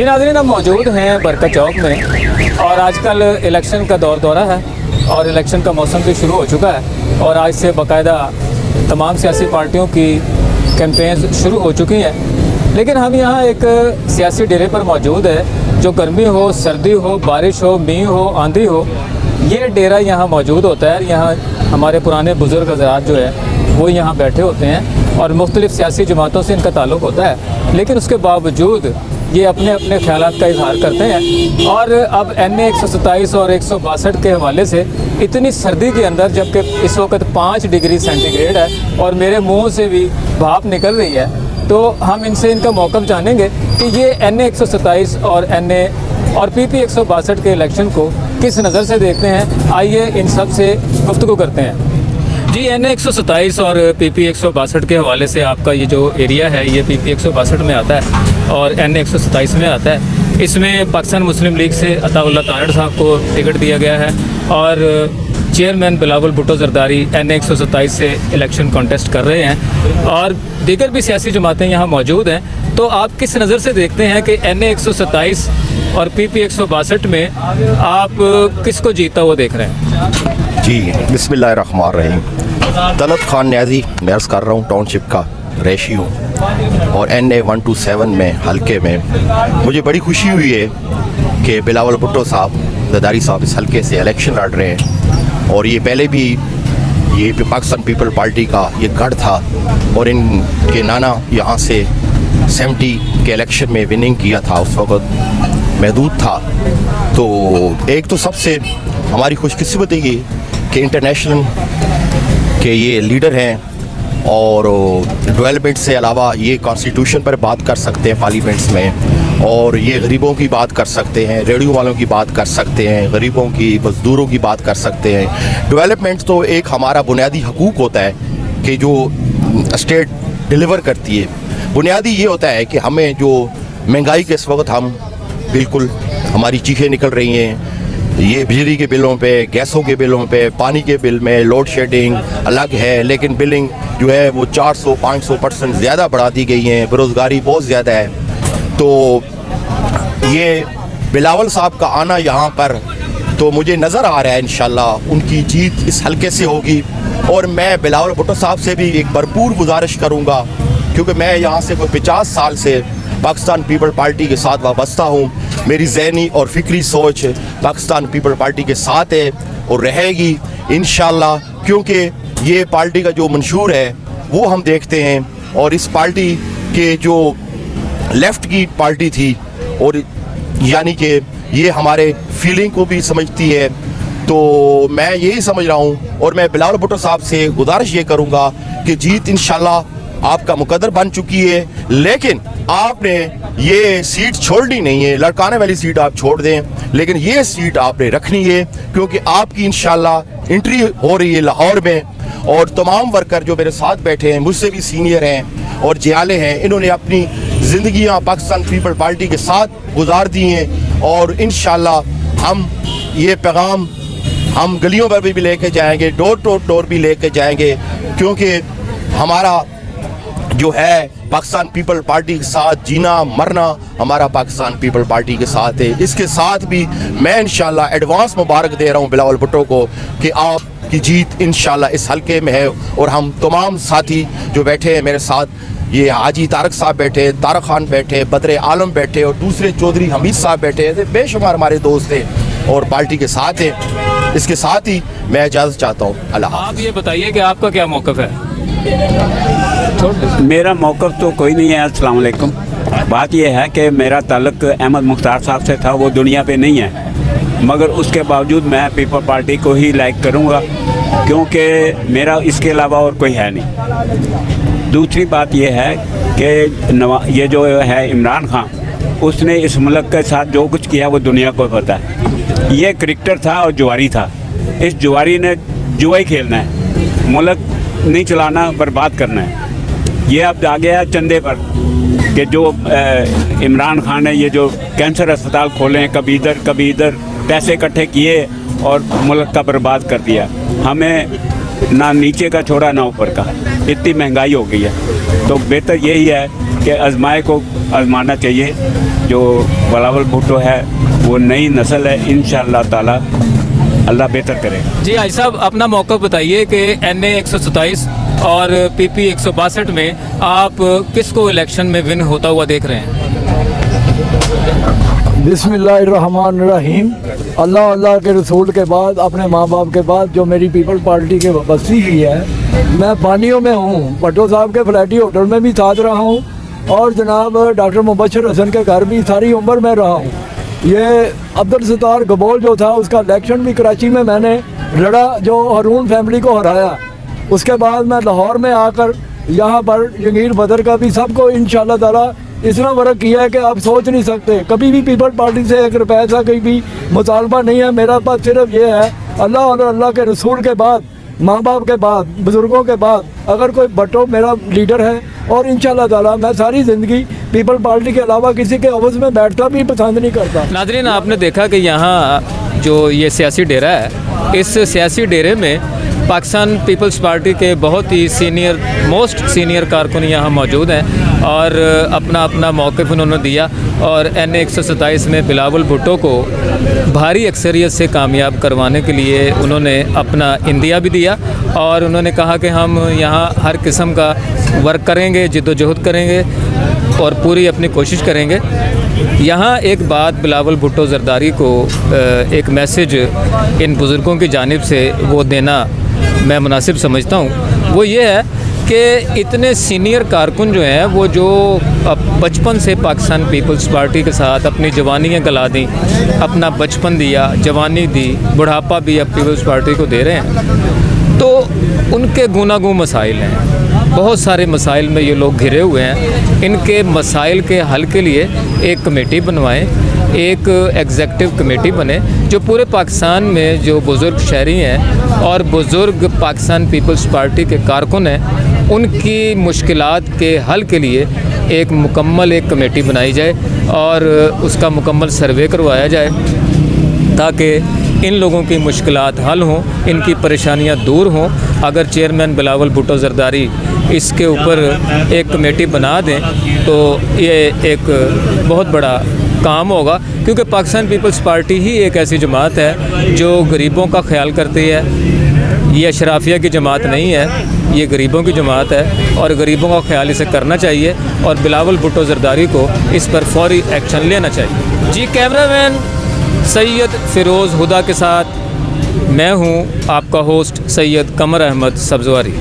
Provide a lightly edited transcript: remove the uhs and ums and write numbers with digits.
जी नाज़रीन, हम मौजूद हैं बरकत चौक में और आजकल इलेक्शन का दौरा है और इलेक्शन का मौसम भी शुरू हो चुका है और आज से बाकायदा तमाम सियासी पार्टियों की कैंपेन शुरू हो चुकी हैं। लेकिन हम यहाँ एक सियासी डेरे पर मौजूद है जो गर्मी हो, सर्दी हो, बारिश हो, मींह हो, आंधी हो, ये डेरा यहाँ मौजूद होता है। यहाँ हमारे पुराने बुज़ुर्ग हज़रात जो है वो यहाँ बैठे होते हैं और मुख्तलिफ़ सियासी जमातों से इनका ताल्लुक़ होता है, लेकिन उसके बावजूद ये अपने अपने ख़यालात का इजहार करते हैं। और अब NA 127 और 162 के हवाले से इतनी सर्दी के अंदर, जबकि इस वक्त 5 डिग्री सेंटीग्रेड है और मेरे मुंह से भी भाप निकल रही है, तो हम इनसे इनका मौक़िफ़ जानेंगे कि ये NA 127 और PP 162 के इलेक्शन को किस नज़र से देखते हैं। आइए इन सब से गुफ्तगू करते हैं। जी, NA 127 और PP 162 के हवाले से आपका ये जो एरिया है ये PP 162 में आता है और NA 127 में आता है। इसमें पाकिस्तान मुस्लिम लीग से अताउल्लाह तारड़ साहब को टिकट दिया गया है और चेयरमैन बिलावल भुट्टो जरदारी NA 127 से इलेक्शन कॉन्टेस्ट कर रहे हैं और दीगर भी सियासी जमातें यहाँ मौजूद हैं। तो आप किस नज़र से देखते हैं कि NA 127 और PP 162 में आप किसको जीता हुआ देख रहे हैं? जी, बिस्मिल्लाहिर्रहमानिर्रहीम। तलत खान न्याजी मैं अर्ज़ कर रहा हूँ, टाउनशिप का रेशियो और NA 127 में हल्के में मुझे बड़ी खुशी हुई है कि बिलावल भुट्टो साहब जरदारी साहब इस हल्के से इलेक्शन लड़ रहे हैं और ये पहले भी ये पाकिस्तान पीपल पार्टी का ये गढ़ था और इनके नाना यहाँ से 70 के इलेक्शन में विनिंग किया था, उस वक्त महदूद था। तो एक तो सबसे हमारी खुशकिस्मती ये कि इंटरनेशनल के ये लीडर हैं और डेवलपमेंट से अलावा ये कॉन्स्टिट्यूशन पर बात कर सकते हैं पार्लियामेंट्स में और ये गरीबों की बात कर सकते हैं, रेडियो वालों की बात कर सकते हैं, गरीबों की, मजदूरों की बात कर सकते हैं। डेवलपमेंट तो एक हमारा बुनियादी हकूक़ होता है कि जो स्टेट डिलीवर करती है। बुनियादी ये होता है कि हमें जो महंगाई के इस वक्त हम बिल्कुल हमारी चीखें निकल रही हैं, ये बिजली के बिलों पे, गैसों के बिलों पे, पानी के बिल में लोड शेडिंग अलग है, लेकिन बिलिंग जो है वो 400-500% ज़्यादा बढ़ा दी गई है, बेरोज़गारी बहुत ज़्यादा है। तो ये बिलावल साहब का आना यहाँ पर तो मुझे नज़र आ रहा है इंशाल्लाह उनकी जीत इस हल्के से होगी। और मैं बिलावल भुट्टो साहब से भी एक भरपूर गुजारिश करूँगा, क्योंकि मैं यहाँ से कोई 50 साल से पाकिस्तान पीपल पार्टी के साथ वाबस्ता हूँ। मेरी ज़हनी और फ़िक्री सोच पाकिस्तान पीपल पार्टी के साथ है और रहेगी इंशाल्लाह, क्योंकि ये पार्टी का जो मंशूर है वो हम देखते हैं और इस पार्टी के जो लेफ़्ट की पार्टी थी और यानी कि ये हमारे फीलिंग को भी समझती है। तो मैं यही समझ रहा हूँ और मैं बिलावल भुट्टो साहब से गुजारिश ये करूँगा कि जीत इंशाल्लाह आपका मुकद्दर बन चुकी है, लेकिन आपने ये सीट छोड़नी नहीं है। लड़काने वाली सीट आप छोड़ दें, लेकिन ये सीट आपने रखनी है, क्योंकि आपकी इंशाल्लाह एंट्री हो रही है लाहौर में। और तमाम वर्कर जो मेरे साथ बैठे हैं, मुझसे भी सीनियर हैं और जियाले हैं, इन्होंने अपनी ज़िंदगियाँ पाकिस्तान पीपल पार्टी के साथ गुजार दी हैं और इंशाल्लाह हम ये पैगाम हम गलियों पर भी लेके जाएंगे, डोर टू डोर भी लेके जाएंगे, क्योंकि हमारा जो है पाकिस्तान पीपल पार्टी के साथ जीना मरना हमारा पाकिस्तान पीपल पार्टी के साथ है। इसके साथ भी मैं इंशाल्लाह एडवांस मुबारक दे रहा हूँ बिलावल भुट्टो को कि आपकी जीत इंशाल्लाह इस हल्के में है। और हम तमाम साथी जो बैठे हैं मेरे साथ, ये हाजी तारक साहब बैठे, तारक खान बैठे, बदर आलम बैठे और दूसरे चौधरी हमीद साहब बैठे, ऐसे बेशुमार हमारे दोस्त हैं और पार्टी के साथ हैं। इसके साथ ही मैं इजाज़त चाहता हूँ। अल्लाह। आप ये बताइए कि आपका क्या मौक़िफ़ है? मेरा मौक़िफ़ तो कोई नहीं है। अस्सलाम वालेकुम। बात यह है कि मेरा ताल्लुक़ अहमद मुख्तार साहब से था, वो दुनिया पे नहीं है, मगर उसके बावजूद मैं पीपल पार्टी को ही लाइक करूँगा, क्योंकि मेरा इसके अलावा और कोई है नहीं। दूसरी बात यह है कि ये जो है इमरान खान, उसने इस मुल्क के साथ जो कुछ किया वो दुनिया को पता है। ये क्रिकेटर था और जुआरी था, इस जुआरी ने जुआ ही खेलना है, मुल्क नहीं चलाना, बर्बाद करना है। ये अब आ गया चंदे पर कि जो इमरान खान ने ये जो कैंसर अस्पताल खोले, कभी इधर पैसे इकट्ठे किए और मुल्क का बर्बाद कर दिया। हमें ना नीचे का छोड़ा ना ऊपर का, इतनी महंगाई हो गई है। तो बेहतर यही है कि आजमाए को आजमाना चाहिए। जो बिलावल भुट्टो है वो नई नस्ल है, इंशाअल्लाह ताला अल्लाह बेहतर करे। जी हाजी साहब, अपना मौक़िफ़ बताइए कि NA 127 और PP 162 में आप किसको इलेक्शन में विन होता हुआ देख रहे हैं? बिस्मिल्लाहिर्रहमानिर्रहीम। अल्लाह अल्लाह के रसूल के बाद, अपने माँ बाप के बाद जो मेरी पीपल पार्टी के बस्ती ही है, मैं पानियों में हूँ। भट्टो साहब के फ्लैटी होटल में भी साथ रहा हूँ और जनाब डॉक्टर मुबशर हसन के घर भी सारी उम्र में रहा हूँ। ये अब्दुल सत्तार गबोल जो था उसका इलेक्शन भी कराची में मैंने लड़ा, जो हारून फैमिली को हराया। उसके बाद मैं लाहौर में आकर यहाँ पर जंगीर बदर का भी सबको इंशाअल्लाह ताला इतना वर्क किया है कि आप सोच नहीं सकते। कभी भी पीपल पार्टी से 1 रुपये का कोई भी मुतालबा नहीं है मेरा पास। सिर्फ ये है अल्लाह और अल्लाह के रसूल के बाद, माँ बाप के बाद, बुज़ुर्गों के बाद अगर कोई भट्टो मेरा लीडर है। और इंशाअल्लाह ताला मैं सारी ज़िंदगी पीपल पार्टी के अलावा किसी के ऑफिस में बैठना भी पसंद नहीं करता। नाज़रीन, आपने देखा कि यहाँ जो ये सियासी डेरा है, इस सियासी डेरे में पाकिस्तान पीपल्स पार्टी के बहुत ही मोस्ट सीनियर कारकुन यहाँ मौजूद हैं और अपना अपना मौक़िफ़ उन्होंने दिया। और NA 127 में बिलावल भुट्टो को भारी अक्सरियत से कामयाब करवाने के लिए उन्होंने अपना इंदिया भी दिया और उन्होंने कहा कि हम यहाँ हर किस्म का वर्क करेंगे, जिद्दोजहद करेंगे और पूरी अपनी कोशिश करेंगे। यहाँ एक बात बिलावल भुट्टो ज़रदारी को एक मैसेज इन बुज़ुर्गों की जानिब से वो देना मैं मुनासिब समझता हूँ। वो ये है कि इतने सीनियर कारकुन जो हैं, वो जो बचपन से पाकिस्तान पीपल्स पार्टी के साथ अपनी जवानियाँ गला दी, अपना बचपन दिया, जवानी दी, बुढ़ापा भी अब पीपल्स पार्टी को दे रहे हैं, तो उनके गुनागू मसाइल हैं। बहुत सारे मसाइल में ये लोग घिरे हुए हैं। इनके मसाइल के हल के लिए एक कमेटी बनवाएं, एक एग्जेक्टिव कमेटी बने जो पूरे पाकिस्तान में जो बुज़ुर्ग शहरी हैं और बुज़ुर्ग पाकिस्तान पीपल्स पार्टी के कारकुन हैं, उनकी मुश्किलात के हल के लिए एक मुकम्मल एक कमेटी बनाई जाए और उसका मुकम्मल सर्वे करवाया जाए ताकि इन लोगों की मुश्किलात हल हों, इनकी परेशानियां दूर हों। अगर चेयरमैन बिलावल भुट्टो ज़रदारी इसके ऊपर एक कमेटी बना दें तो ये एक बहुत बड़ा काम होगा, क्योंकि पाकिस्तान पीपल्स पार्टी ही एक ऐसी जमात है जो गरीबों का ख्याल करती है। ये अशराफिया की जमात नहीं है, ये गरीबों की जमात है और गरीबों का ख्याल इसे करना चाहिए और बिलावल भुट्टो ज़रदारी को इस पर फौरी एक्शन लेना चाहिए। जी, कैमरामैन सैयद फ़िरोज़ हुदा के साथ मैं हूँ आपका होस्ट सैयद कमर अहमद सब्ज़वारी।